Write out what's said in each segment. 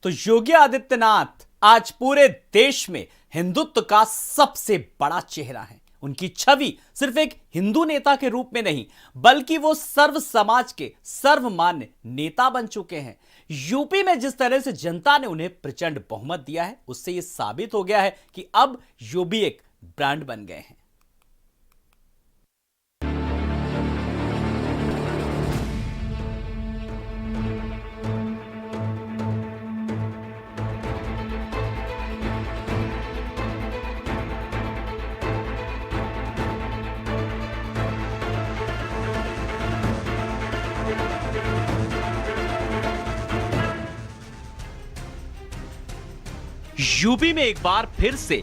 तो योगी आदित्यनाथ आज पूरे देश में हिंदुत्व का सबसे बड़ा चेहरा है। उनकी छवि सिर्फ एक हिंदू नेता के रूप में नहीं, बल्कि वो सर्व समाज के सर्वमान्य नेता बन चुके हैं। यूपी में जिस तरह से जनता ने उन्हें प्रचंड बहुमत दिया है, उससे यह साबित हो गया है कि अब योगी एक ब्रांड बन गए हैं। यूपी में एक बार फिर से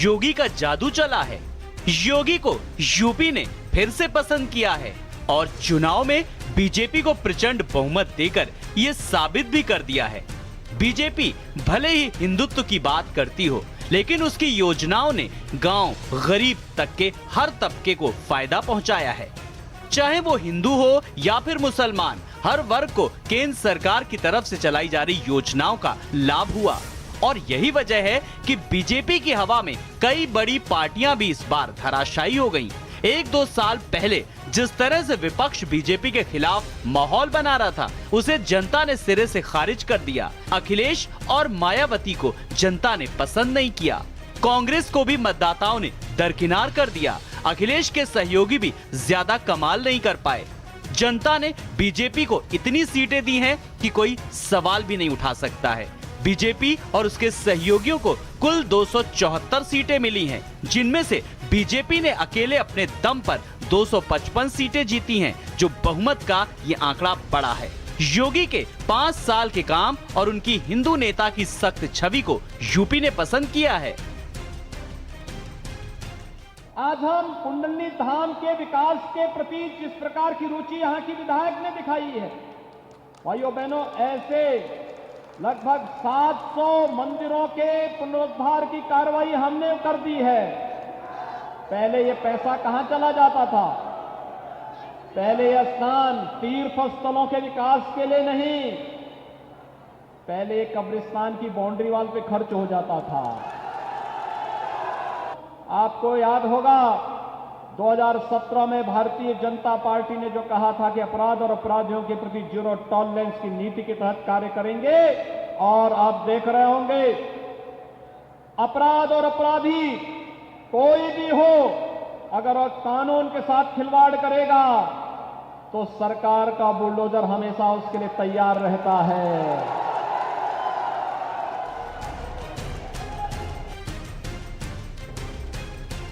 योगी का जादू चला है। योगी को यूपी ने फिर से पसंद किया है और चुनाव में बीजेपी को प्रचंड बहुमत देकर यह साबित भी कर दिया है। बीजेपी भले ही हिंदुत्व की बात करती हो, लेकिन उसकी योजनाओं ने गांव, गरीब तक के हर तबके को फायदा पहुंचाया है। चाहे वो हिंदू हो या फिर मुसलमान, हर वर्ग को केंद्र सरकार की तरफ से चलाई जा रही योजनाओं का लाभ हुआ। और यही वजह है कि बीजेपी की हवा में कई बड़ी पार्टियां भी इस बार धराशायी हो गईं। 1-2 साल पहले जिस तरह से विपक्ष बीजेपी के खिलाफ माहौल बना रहा था, उसे जनता ने सिरे से खारिज कर दिया। अखिलेश और मायावती को जनता ने पसंद नहीं किया। कांग्रेस को भी मतदाताओं ने दरकिनार कर दिया। अखिलेश के सहयोगी भी ज्यादा कमाल नहीं कर पाए। जनता ने बीजेपी को इतनी सीटें दी हैं कि कोई सवाल भी नहीं उठा सकता है। बीजेपी और उसके सहयोगियों को कुल 274 सीटें मिली हैं, जिनमें से बीजेपी ने अकेले अपने दम पर 255 सीटें जीती हैं, जो बहुमत का ये आंकड़ा बड़ा है। योगी के 5 साल के काम और उनकी हिंदू नेता की सख्त छवि को यूपी ने पसंद किया है। आज हम कुंडली धाम के विकास के प्रति जिस प्रकार की रुचि यहाँ की विधायक ने दिखाई है, भाइयों बहनों, ऐसे लगभग 700 मंदिरों के पुनरुद्धार की कार्रवाई हमने कर दी है। पहले ये पैसा कहां चला जाता था? पहले यह स्थान तीर्थ स्थलों के विकास के लिए नहीं, पहले कब्रिस्तान की बाउंड्री वॉल पे खर्च हो जाता था। आपको याद होगा 2017 में भारतीय जनता पार्टी ने जो कहा था कि अपराध और अपराधियों के प्रति जीरो टॉलरेंस की नीति के तहत कार्य करेंगे, और आप देख रहे होंगे अपराध और अपराधी कोई भी हो, अगर वह कानून के साथ खिलवाड़ करेगा तो सरकार का बुलडोजर हमेशा उसके लिए तैयार रहता है।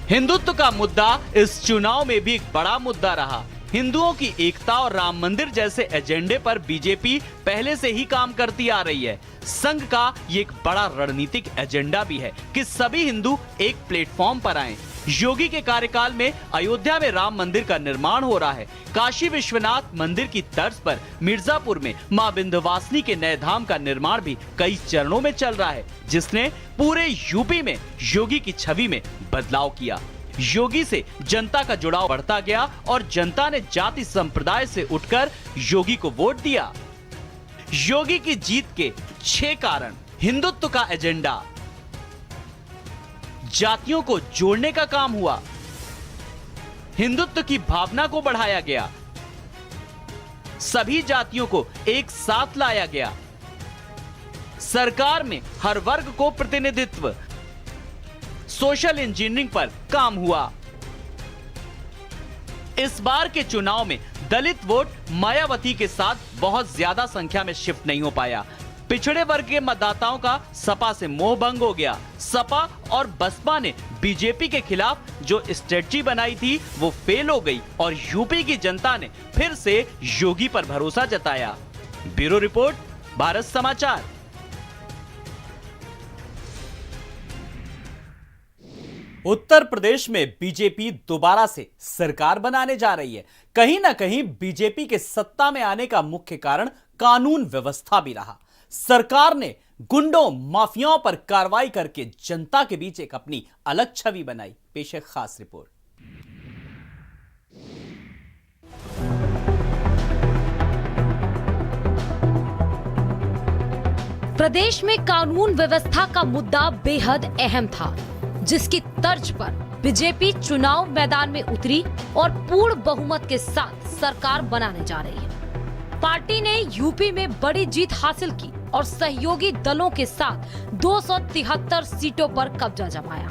हिंदुत्व का मुद्दा इस चुनाव में भी एक बड़ा मुद्दा रहा। हिंदुओं की एकता और राम मंदिर जैसे एजेंडे पर बीजेपी पहले से ही काम करती आ रही है। संघ का ये एक बड़ा रणनीतिक एजेंडा भी है कि सभी हिंदू एक प्लेटफॉर्म पर आएं। योगी के कार्यकाल में अयोध्या में राम मंदिर का निर्माण हो रहा है। काशी विश्वनाथ मंदिर की तर्ज पर मिर्जापुर में मां विंध्यवासिनी के नए धाम का निर्माण भी कई चरणों में चल रहा है, जिसने पूरे यूपी में योगी की छवि में बदलाव किया। योगी से जनता का जुड़ाव बढ़ता गया और जनता ने जाति संप्रदाय से उठकर योगी को वोट दिया। योगी की जीत के 6 कारण: हिंदुत्व का एजेंडा, जातियों को जोड़ने का काम हुआ, हिंदुत्व की भावना को बढ़ाया गया, सभी जातियों को एक साथ लाया गया, सरकार में हर वर्ग को प्रतिनिधित्व, सोशल इंजीनियरिंग पर काम हुआ। इस बार के चुनाव में दलित वोट मायावती के साथ बहुत ज्यादा संख्या में शिफ्ट नहीं हो पाया। पिछड़े वर्ग के मतदाताओं का सपा से मोह भंग हो गया। सपा और बसपा ने बीजेपी के खिलाफ जो स्ट्रेटजी बनाई थी वो फेल हो गई और यूपी की जनता ने फिर से योगी पर भरोसा जताया। ब्यूरो रिपोर्ट, भारत समाचार। उत्तर प्रदेश में बीजेपी दोबारा से सरकार बनाने जा रही है। कहीं ना कहीं बीजेपी के सत्ता में आने का मुख्य कारण कानून व्यवस्था भी रहा। सरकार ने गुंडों, माफियाओं पर कार्रवाई करके जनता के बीच एक अपनी अलग छवि बनाई। पेश है खास रिपोर्ट। प्रदेश में कानून व्यवस्था का मुद्दा बेहद अहम था, जिसकी तर्ज पर बीजेपी चुनाव मैदान में उतरी और पूर्ण बहुमत के साथ सरकार बनाने जा रही है। पार्टी ने यूपी में बड़ी जीत हासिल की और सहयोगी दलों के साथ 273 सीटों पर कब्जा जमाया।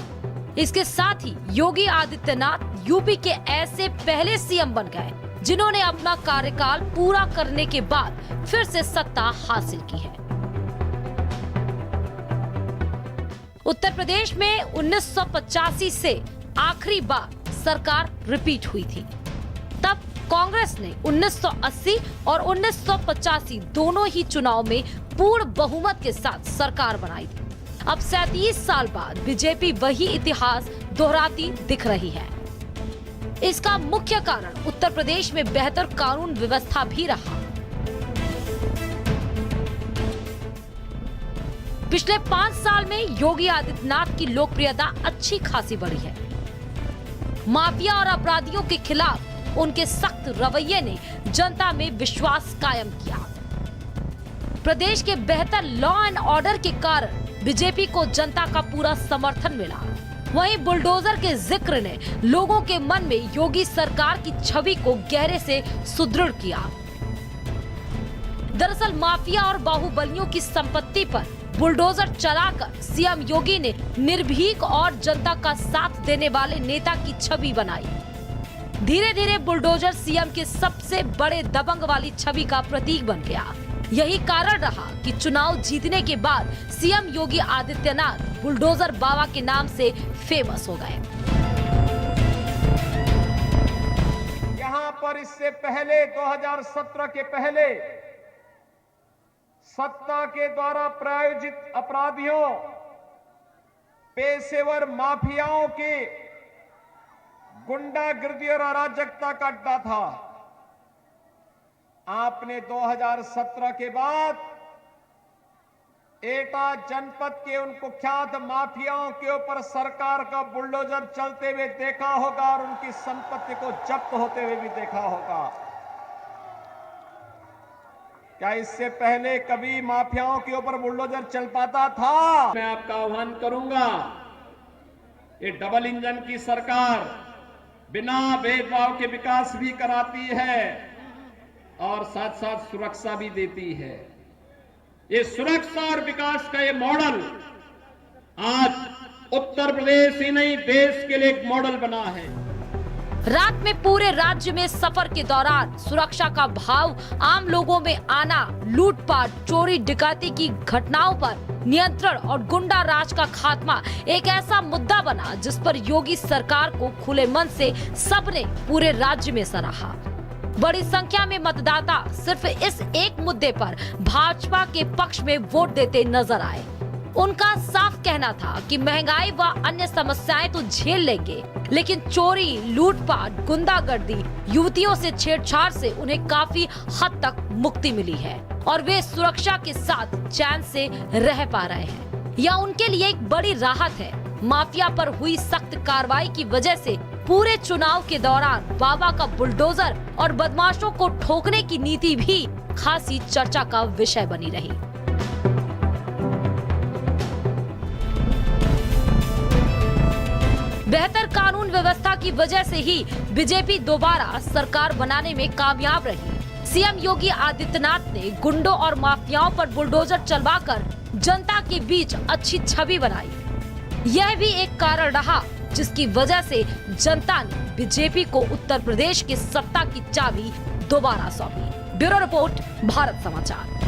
इसके साथ ही योगी आदित्यनाथ यूपी के ऐसे पहले सीएम बन गए जिन्होंने अपना कार्यकाल पूरा करने के बाद फिर से सत्ता हासिल की है। उत्तर प्रदेश में 1985 से आखिरी बार सरकार रिपीट हुई थी। तब कांग्रेस ने 1980 और 1985 दोनों ही चुनाव में पूर्ण बहुमत के साथ सरकार बनाई थी। अब 37 साल बाद बीजेपी वही इतिहास दोहराती दिख रही है। इसका मुख्य कारण उत्तर प्रदेश में बेहतर कानून व्यवस्था भी रहा। पिछले 5 साल में योगी आदित्यनाथ की लोकप्रियता अच्छी खासी बढ़ी है। माफिया और अपराधियों के खिलाफ उनके सख्त रवैये ने जनता में विश्वास कायम किया। प्रदेश के बेहतर लॉ एंड ऑर्डर के कारण बीजेपी को जनता का पूरा समर्थन मिला। वहीं बुलडोजर के जिक्र ने लोगों के मन में योगी सरकार की छवि को गहरे से सुदृढ़ किया। दरअसल माफिया और बाहुबलियों की संपत्ति पर बुलडोजर चलाकर सीएम योगी ने निर्भीक और जनता का साथ देने वाले नेता की छवि बनाई। धीरे धीरे बुलडोजर सीएम के सबसे बड़े दबंग वाली छवि का प्रतीक बन गया। यही कारण रहा कि चुनाव जीतने के बाद सीएम योगी आदित्यनाथ बुलडोजर बाबा के नाम से फेमस हो गए। यहां पर इससे पहले 2017 के पहले सत्ता के द्वारा प्रायोजित अपराधियों, पेशेवर माफियाओं के गुंडागर्दी और अराजकता का अड्डा था। आपने 2017 के बाद एटा जनपद के उन कुख्यात माफियाओं के ऊपर सरकार का बुलडोजर चलते हुए देखा होगा और उनकी संपत्ति को जब्त होते हुए भी देखा होगा। क्या इससे पहले कभी माफियाओं के ऊपर बुलडोजर चल पाता था? मैं आपका आह्वान करूंगा, ये डबल इंजन की सरकार बिना भेदभाव के विकास भी कराती है और साथ साथ सुरक्षा भी देती है। ये सुरक्षा और विकास का ये मॉडल आज उत्तर प्रदेश ही नहीं देश के लिए एक मॉडल बना है। रात में पूरे राज्य में सफर के दौरान सुरक्षा का भाव, आम लोगों में आना, लूटपाट, चोरी डकैती की घटनाओं पर नियंत्रण और गुंडा राज का खात्मा एक ऐसा मुद्दा बना जिस पर योगी सरकार को खुले मन से सबने पूरे राज्य में सराहा। बड़ी संख्या में मतदाता सिर्फ इस एक मुद्दे पर भाजपा के पक्ष में वोट देते नजर आए। उनका साफ कहना था कि महंगाई व अन्य समस्याएं तो झेल लेंगे, लेकिन चोरी, लूटपाट, गुंडागर्दी, युवतियों से छेड़छाड़ से उन्हें काफी हद तक मुक्ति मिली है और वे सुरक्षा के साथ चैन से रह पा रहे हैं। यह उनके लिए एक बड़ी राहत है। माफिया पर हुई सख्त कार्रवाई की वजह से पूरे चुनाव के दौरान बाबा का बुलडोजर और बदमाशों को ठोकने की नीति भी खासी चर्चा का विषय बनी रही। बेहतर कानून व्यवस्था की वजह से ही बीजेपी दोबारा सरकार बनाने में कामयाब रही। सीएम योगी आदित्यनाथ ने गुंडों और माफियाओं पर बुलडोजर चलवाकर जनता के बीच अच्छी छवि बनाई। यह भी एक कारण रहा जिसकी वजह से जनता ने बीजेपी को उत्तर प्रदेश की सत्ता की चाबी दोबारा सौंपी। ब्यूरो रिपोर्ट, भारत समाचार।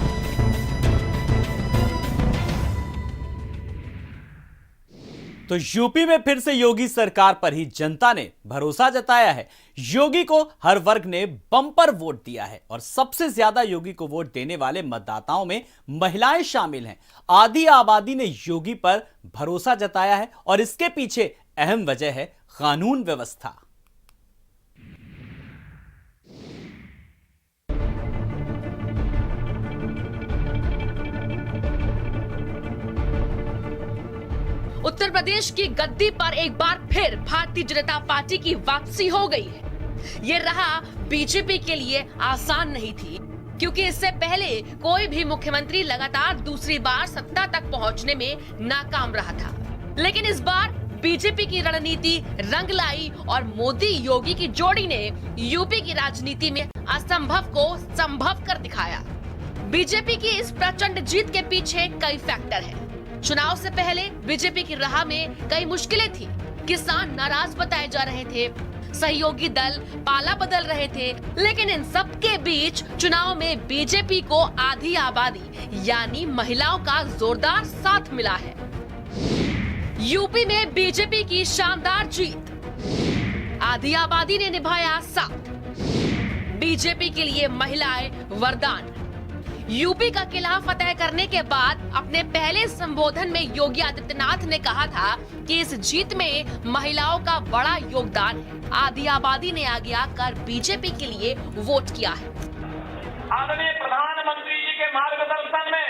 तो यूपी में फिर से योगी सरकार पर ही जनता ने भरोसा जताया है। योगी को हर वर्ग ने बम्पर वोट दिया है और सबसे ज्यादा योगी को वोट देने वाले मतदाताओं में महिलाएं शामिल हैं। आधी आबादी ने योगी पर भरोसा जताया है और इसके पीछे अहम वजह है कानून व्यवस्था। उत्तर प्रदेश की गद्दी पर एक बार फिर भारतीय जनता पार्टी की वापसी हो गई है। ये रहा बीजेपी के लिए आसान नहीं थी, क्योंकि इससे पहले कोई भी मुख्यमंत्री लगातार दूसरी बार सत्ता तक पहुंचने में नाकाम रहा था। लेकिन इस बार बीजेपी की रणनीति रंग लाई और मोदी योगी की जोड़ी ने यूपी की राजनीति में असंभव को संभव कर दिखाया। बीजेपी की इस प्रचंड जीत के पीछे कई फैक्टर हैं। चुनाव से पहले बीजेपी की राह में कई मुश्किलें थी। किसान नाराज बताए जा रहे थे, सहयोगी दल पाला बदल रहे थे, लेकिन इन सब के बीच चुनाव में बीजेपी को आधी आबादी यानी महिलाओं का जोरदार साथ मिला है। यूपी में बीजेपी की शानदार जीत, आधी आबादी ने निभाया साथ। बीजेपी के लिए महिलाएं वरदान। यूपी का किला फतेह करने के बाद अपने पहले संबोधन में योगी आदित्यनाथ ने कहा था कि इस जीत में महिलाओं का बड़ा योगदान है। आधी आबादी ने आगे आकर बीजेपी के लिए वोट किया है। आदरणीय प्रधानमंत्री जी के मार्गदर्शन में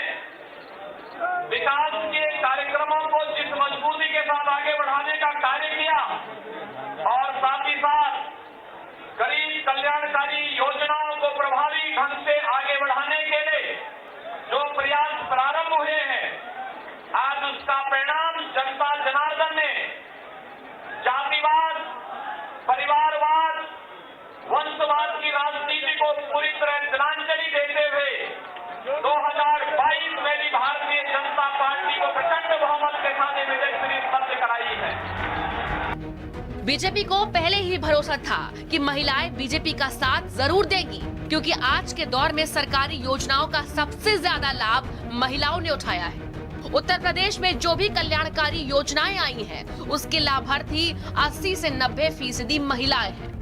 विकास के कार्यक्रमों को जिस मजबूती के साथ आगे बढ़ाने का कार्य किया और साथ ही साथ गरीब कल्याणकारी योजनाओं को प्रभावी ढंग से आगे बढ़ाने के लिए जो प्रयास प्रारंभ हुए हैं, आज उसका परिणाम जनता जनार्दन ने जातिवाद, परिवारवाद, वंशवाद की राजनीति को पूरी तरह तिलांजलि देते हुए 2022 में भी भारतीय जनता पार्टी को प्रचंड बहुमत के साथ विजय श्री दर्ज कराई है। बीजेपी को पहले ही भरोसा था कि महिलाएं बीजेपी का साथ जरूर देगी, क्योंकि आज के दौर में सरकारी योजनाओं का सबसे ज्यादा लाभ महिलाओं ने उठाया है। उत्तर प्रदेश में जो भी कल्याणकारी योजनाएं आई हैं, उसके लाभार्थी 80 से 90% महिलाएं हैं।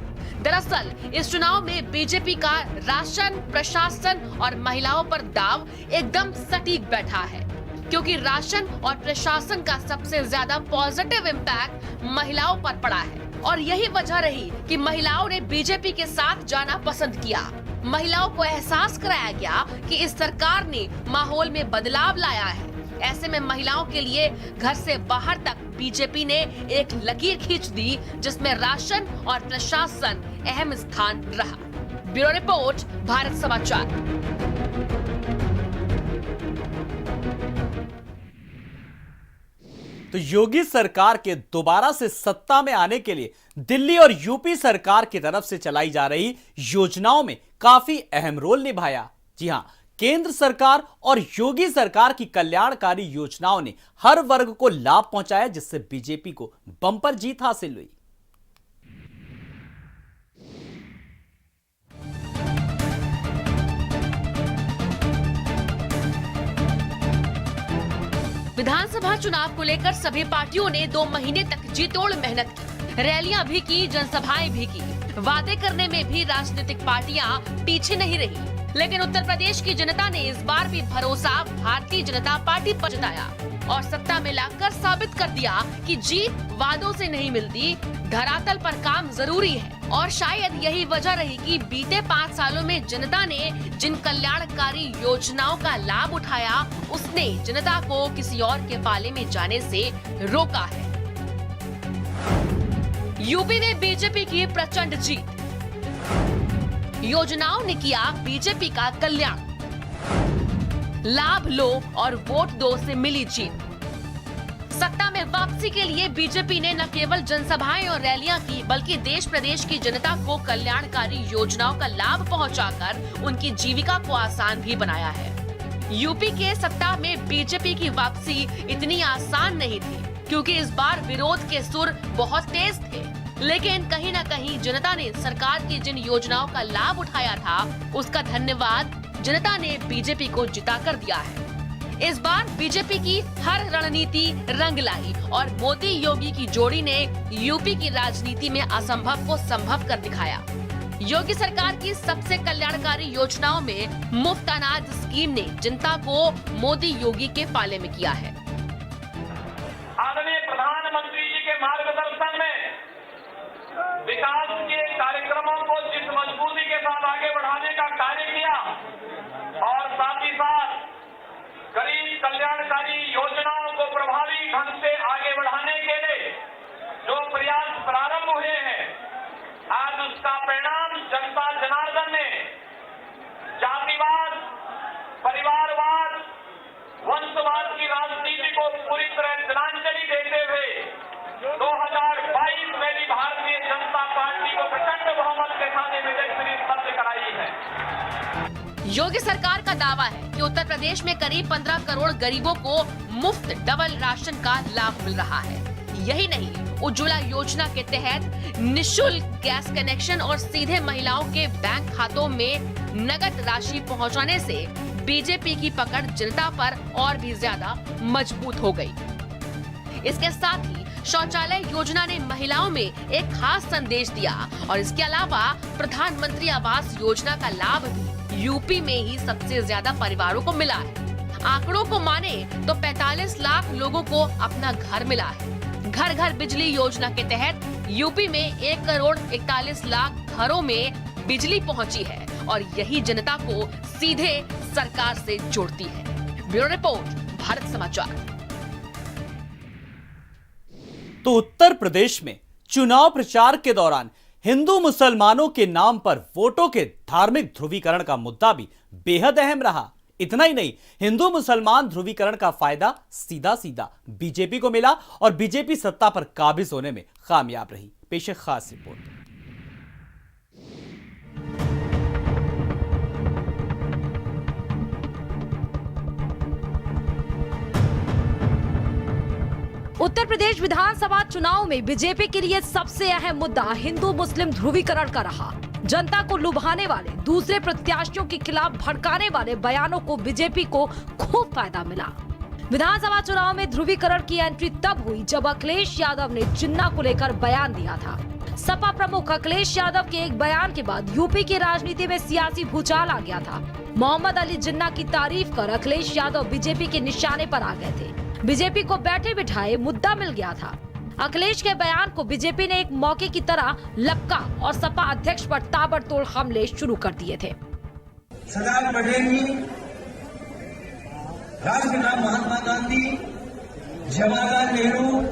दरअसल इस चुनाव में बीजेपी का राशन, प्रशासन और महिलाओं पर दाव एकदम सटीक बैठा है, क्योंकि राशन और प्रशासन का सबसे ज्यादा पॉजिटिव इम्पैक्ट महिलाओं पर पड़ा है और यही वजह रही कि महिलाओं ने बीजेपी के साथ जाना पसंद किया। महिलाओं को एहसास कराया गया कि इस सरकार ने माहौल में बदलाव लाया है। ऐसे में महिलाओं के लिए घर से बाहर तक बीजेपी ने एक लकीर खींच दी, जिसमें राशन और प्रशासन अहम स्थान रहा। ब्यूरो रिपोर्ट, भारत समाचार। तो योगी सरकार के दोबारा से सत्ता में आने के लिए दिल्ली और यूपी सरकार की तरफ से चलाई जा रही योजनाओं में काफी अहम रोल निभाया। जी हां, केंद्र सरकार और योगी सरकार की कल्याणकारी योजनाओं ने हर वर्ग को लाभ पहुंचाया, जिससे बीजेपी को बम्पर जीत हासिल हुई। विधानसभा चुनाव को लेकर सभी पार्टियों ने 2 महीने तक जी तोड़ मेहनत की, रैलियां भी की, जनसभाएं भी की, वादे करने में भी राजनीतिक पार्टियां पीछे नहीं रही। लेकिन उत्तर प्रदेश की जनता ने इस बार भी भरोसा भारतीय जनता पार्टी पर जताया और सत्ता में लाकर साबित कर दिया कि जीत वादों से नहीं मिलती, धरातल पर काम जरूरी है। और शायद यही वजह रही कि बीते 5 सालों में जनता ने जिन कल्याणकारी योजनाओं का लाभ उठाया, उसने जनता को किसी और के पाले में जाने से रोका है। यूपी में बीजेपी की प्रचंड जीत, योजनाओं ने किया बीजेपी का कल्याण, लाभ लो और वोट दो से मिली जीत। सत्ता में वापसी के लिए बीजेपी ने न केवल जनसभाएं और रैलियां की, बल्कि देश प्रदेश की जनता को कल्याणकारी योजनाओं का लाभ पहुंचाकर उनकी जीविका को आसान भी बनाया है। यूपी के सत्ता में बीजेपी की वापसी इतनी आसान नहीं थी, क्योंकि इस बार विरोध के सुर बहुत तेज थे। लेकिन कहीं न कहीं जनता ने सरकार की जिन योजनाओं का लाभ उठाया था, उसका धन्यवाद जनता ने बीजेपी को जिता कर दिया है। इस बार बीजेपी की हर रणनीति रंग लाई और मोदी योगी की जोड़ी ने यूपी की राजनीति में असंभव को संभव कर दिखाया। योगी सरकार की सबसे कल्याणकारी योजनाओं में मुफ्त अनाज स्कीम ने जनता को मोदी योगी के पाले में किया है। आदरणीय प्रधानमंत्री जी के मार्गदर्शन में विकास के कार्यक्रमों को जिस मजबूती के साथ आगे बढ़ाने का कार्य किया और साथ ही साथ गरीब कल्याणकारी योजनाओं को प्रभावी ढंग से आगे बढ़ाने के लिए जो प्रयास प्रारंभ हुए हैं, आज उसका परिणाम जनता जनार्दन ने जातिवाद, योगी सरकार का दावा है कि उत्तर प्रदेश में करीब 15 करोड़ गरीबों को मुफ्त डबल राशन का लाभ मिल रहा है। यही नहीं, उज्ज्वला योजना के तहत निशुल्क गैस कनेक्शन और सीधे महिलाओं के बैंक खातों में नगद राशि पहुंचाने से बीजेपी की पकड़ जनता पर और भी ज्यादा मजबूत हो गई। इसके साथ ही शौचालय योजना ने महिलाओं में एक खास संदेश दिया और इसके अलावा प्रधानमंत्री आवास योजना का लाभ भी यूपी में ही सबसे ज्यादा परिवारों को मिला है। आंकड़ों को माने तो 45 लाख लोगों को अपना घर मिला है। घर घर बिजली योजना के तहत यूपी में 1 करोड़ 41 लाख घरों में बिजली पहुंची है और यही जनता को सीधे सरकार से जोड़ती है। ब्यूरो रिपोर्ट, भारत समाचार। तो उत्तर प्रदेश में चुनाव प्रचार के दौरान हिंदू मुसलमानों के नाम पर वोटों के धार्मिक ध्रुवीकरण का मुद्दा भी बेहद अहम रहा। इतना ही नहीं, हिंदू मुसलमान ध्रुवीकरण का फायदा सीधा सीधा बीजेपी को मिला और बीजेपी सत्ता पर काबिज होने में कामयाब रही। पेश है खास रिपोर्ट। उत्तर प्रदेश विधानसभा चुनाव में बीजेपी के लिए सबसे अहम मुद्दा हिंदू मुस्लिम ध्रुवीकरण का रहा। जनता को लुभाने वाले, दूसरे प्रत्याशियों के खिलाफ भड़काने वाले बयानों को बीजेपी को खूब फायदा मिला। विधानसभा चुनाव में ध्रुवीकरण की एंट्री तब हुई जब अखिलेश यादव ने जिन्ना को लेकर बयान दिया था। सपा प्रमुख अखिलेश यादव के एक बयान के बाद यूपी की राजनीति में सियासी भूचाल आ गया था। मोहम्मद अली जिन्ना की तारीफ कर अखिलेश यादव बीजेपी के निशाने पर आ गए थे। बीजेपी को बैठे बिठाए मुद्दा मिल गया था। अखिलेश के बयान को बीजेपी ने एक मौके की तरह लपका और सपा अध्यक्ष पर ताबड़तोड़ हमले शुरू कर दिए थे। सरदार पटेल जी, राष्ट्रपिता महात्मा गांधी, जवाहरलाल नेहरू,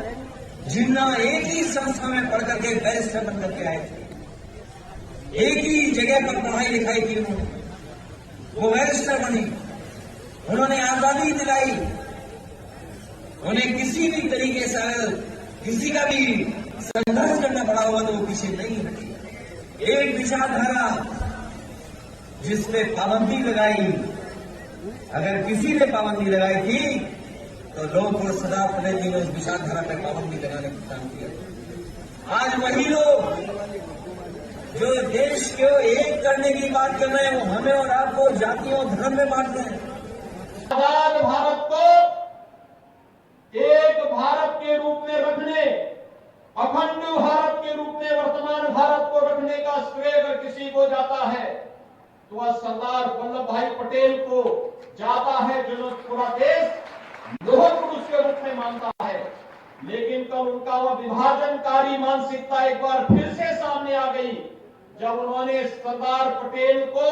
जिन्ना एक ही संस्था में पढ़ करके बैरिस्टर बन करके आए थे। एक ही जगह पर पढ़ाई लिखाई की उन्होंने, वो बैरिस्टर बनी, उन्होंने आजादी दिलाई। उन्हें किसी भी तरीके से किसी का भी संघर्ष करना पड़ा होगा तो वो पीछे नहीं हटी। एक विचारधारा जिस पे पाबंदी लगाई, अगर किसी ने पाबंदी लगाई थी तो लोग को सरदार पटेल जी ने उस विचारधारा पर पाबंदी लगाने का काम किया। आज वही लोग जो देश को एक करने की बात कर रहे हैं, वो हमें और आपको जातियों धर्म में बांट रहे हैं। आजाद भारत को एक भारत के रूप में रखने, अखंड भारत के रूप में वर्तमान भारत को रखने का श्रेय अगर किसी को जाता है तो वह सरदार वल्लभ भाई पटेल को जाता है, जो पूरा देश लौह पुरुष के रूप में मानता है। लेकिन कल उनका वह विभाजनकारी मानसिकता एक बार फिर से सामने आ गई जब उन्होंने सरदार पटेल को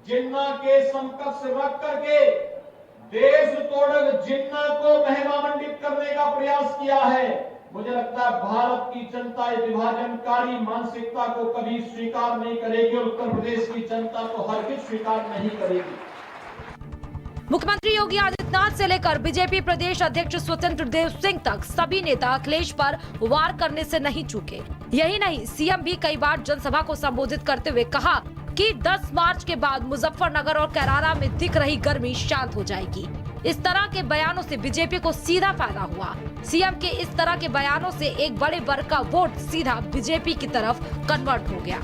जिन्ना के समकक्ष रख करके देश तोड़क जिन्ना को महिमा मंडित करने का प्रयास किया है। मुझे लगता है भारत की जनता इस विभाजनकारी मानसिकता को कभी स्वीकार नहीं करेगी और उत्तर प्रदेश की जनता को हरगिज स्वीकार नहीं करेगी। मुख्यमंत्री योगी आदित्यनाथ से लेकर बीजेपी प्रदेश अध्यक्ष स्वतंत्र देव सिंह तक सभी नेता अखिलेश पर वार करने से नहीं चूके। यही नहीं, सीएम भी कई बार जनसभा को संबोधित करते हुए कहा कि 10 मार्च के बाद मुजफ्फरनगर और कैराना में दिख रही गर्मी शांत हो जाएगी। इस तरह के बयानों से बीजेपी को सीधा फायदा हुआ। सीएम के इस तरह के बयानों से एक बड़े वर्ग का वोट सीधा बीजेपी की तरफ कन्वर्ट हो गया।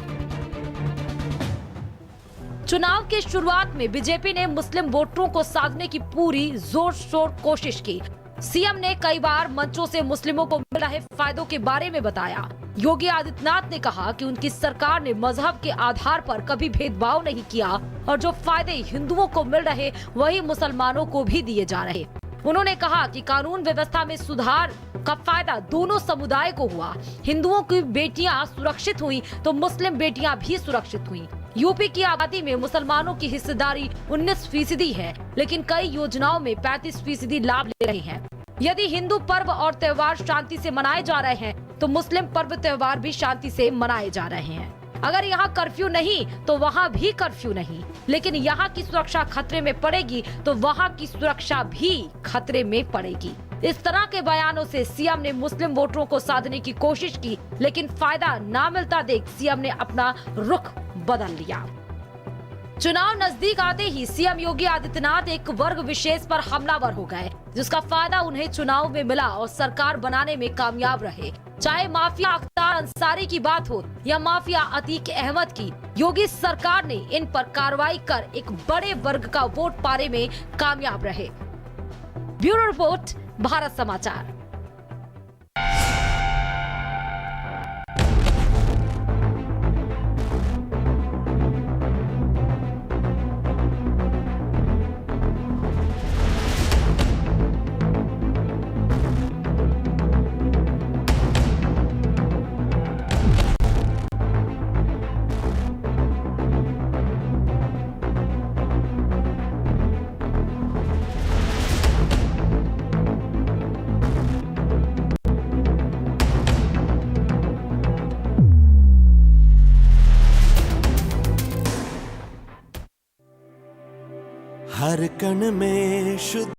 चुनाव के शुरुआत में बीजेपी ने मुस्लिम वोटरों को साधने की पूरी जोर शोर कोशिश की। सीएम ने कई बार मंचों से मुस्लिमों को मिल रहे फायदों के बारे में बताया। योगी आदित्यनाथ ने कहा कि उनकी सरकार ने मजहब के आधार पर कभी भेदभाव नहीं किया और जो फायदे हिंदुओं को मिल रहे वही मुसलमानों को भी दिए जा रहे। उन्होंने कहा कि कानून व्यवस्था में सुधार का फायदा दोनों समुदाय को हुआ। हिंदुओं की बेटियां सुरक्षित हुई तो मुस्लिम बेटियां भी सुरक्षित हुई। यूपी की आबादी में मुसलमानों की हिस्सेदारी 19% है, लेकिन कई योजनाओं में 35% लाभ ले रहे हैं। यदि हिंदू पर्व और त्योहार शांति से मनाए जा रहे हैं तो मुस्लिम पर्व त्योहार भी शांति से मनाए जा रहे हैं। अगर यहाँ कर्फ्यू नहीं तो वहाँ भी कर्फ्यू नहीं, लेकिन यहाँ की सुरक्षा खतरे में पड़ेगी तो वहाँ की सुरक्षा भी खतरे में पड़ेगी। इस तरह के बयानों से सीएम ने मुस्लिम वोटरों को साधने की कोशिश की, लेकिन फायदा न मिलता देख सीएम ने अपना रुख बदल लिया। चुनाव नजदीक आते ही सीएम योगी आदित्यनाथ एक वर्ग विशेष पर हमलावर हो गए, जिसका फायदा उन्हें चुनाव में मिला और सरकार बनाने में कामयाब रहे। चाहे माफिया अख्तार अंसारी की बात हो या माफिया अतीक अहमद की, योगी सरकार ने इन पर कार्रवाई कर एक बड़े वर्ग का वोट पाने में कामयाब रहे। ब्यूरो रिपोर्ट, भारत समाचार। हर कण में शुद्ध